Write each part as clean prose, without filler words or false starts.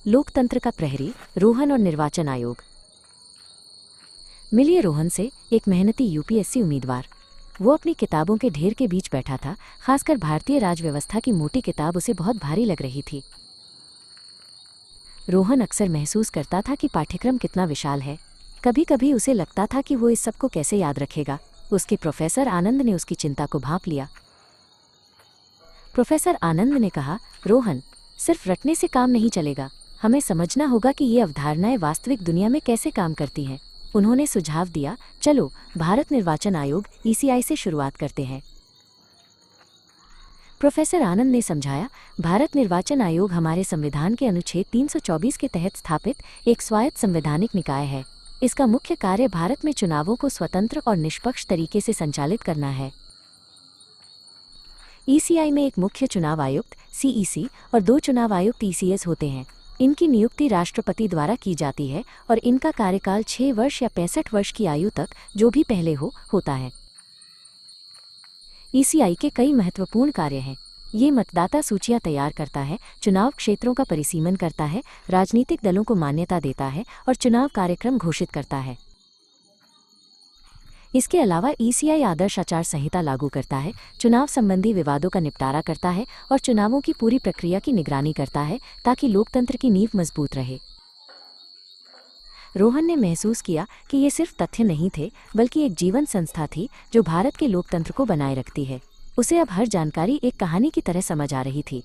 लोकतंत्र का प्रहरी, रोहन और निर्वाचन आयोग। मिलिए रोहन से, एक मेहनती यूपीएससी उम्मीदवार। वो अपनी किताबों के ढेर के बीच बैठा था, खासकर भारतीय राजव्यवस्था की मोटी किताब उसे बहुत भारी लग रही थी। रोहन अक्सर महसूस करता था कि पाठ्यक्रम कितना विशाल है। कभी कभी उसे लगता था कि वो इस सब को कैसे याद रखेगा। उसके प्रोफेसर आनंद ने उसकी चिंता को भांप लिया। प्रोफेसर आनंद ने कहा, रोहन, सिर्फ रटने से काम नहीं चलेगा, हमें समझना होगा कि ये अवधारणाएं वास्तविक दुनिया में कैसे काम करती हैं। उन्होंने सुझाव दिया, चलो भारत निर्वाचन आयोग ईसीआई से शुरुआत करते हैं। प्रोफेसर आनंद ने समझाया, भारत निर्वाचन आयोग हमारे संविधान के अनुच्छेद 324 के तहत स्थापित एक स्वायत्त संवैधानिक निकाय है। इसका मुख्य कार्य भारत में चुनावों को स्वतंत्र और निष्पक्ष तरीके से संचालित करना है। ईसीआई में एक मुख्य चुनाव आयुक्त सीईसी और 2 चुनाव आयुक्त ईसीएस होते हैं। इनकी नियुक्ति राष्ट्रपति द्वारा की जाती है और इनका कार्यकाल 6 वर्ष या 65 वर्ष की आयु तक, जो भी पहले होता है। ईसीआई के कई महत्वपूर्ण कार्य हैं। ये मतदाता सूचियां तैयार करता है, चुनाव क्षेत्रों का परिसीमन करता है, राजनीतिक दलों को मान्यता देता है और चुनाव कार्यक्रम घोषित करता है। इसके अलावा ईसीआई आदर्श आचार संहिता लागू करता है, चुनाव संबंधी विवादों का निपटारा करता है और चुनावों की पूरी प्रक्रिया की निगरानी करता है ताकि लोकतंत्र की नींव मजबूत रहे। रोहन ने महसूस किया कि ये सिर्फ तथ्य नहीं थे, बल्कि एक जीवन संस्था थी जो भारत के लोकतंत्र को बनाए रखती है। उसे अब हर जानकारी एक कहानी की तरह समझ आ रही थी।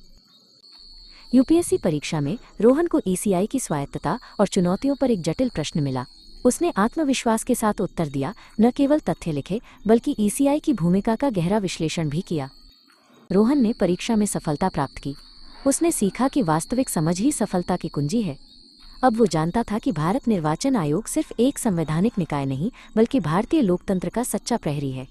यूपीएससी परीक्षा में रोहन को ईसीआई की स्वायत्तता और चुनौतियों पर एक जटिल प्रश्न मिला। उसने आत्मविश्वास के साथ उत्तर दिया, न केवल तथ्य लिखे बल्कि ईसीआई की भूमिका का गहरा विश्लेषण भी किया। रोहन ने परीक्षा में सफलता प्राप्त की। उसने सीखा कि वास्तविक समझ ही सफलता की कुंजी है। अब वो जानता था कि भारत निर्वाचन आयोग सिर्फ एक संवैधानिक निकाय नहीं, बल्कि भारतीय लोकतंत्र का सच्चा प्रहरी है।